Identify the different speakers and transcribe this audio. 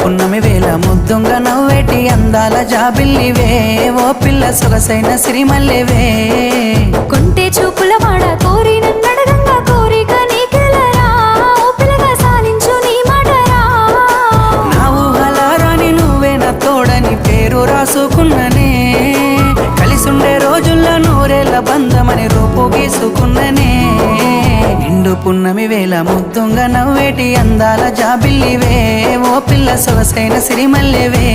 Speaker 1: పున్నమి వేళ ముద్దుంగా నవ్వేటి అందాల జాబిల్లివే ఓ పిల్ల సొగసైన సిరిమల్లెవే
Speaker 2: కుంటే చూపుల వాడ కోరి నన్నడగంగా కోరిక నీకెలరా ఓ పిల్లగా సాలించు నీ మాటరా
Speaker 1: నా ఊహల రాని నువ్వే నా తోడని పేరు రాసుకున్ననే కలిసుండే రోజుల్లో నూరేళ్ల బంధమని రూపు గీసుకున్ననే నిండు పున్నమి వేళ ముద్దుంగా నవ్వేటి అందాల జాబిల్లివే ఓ పిల్ల సొగసైన సిరిమల్లెవే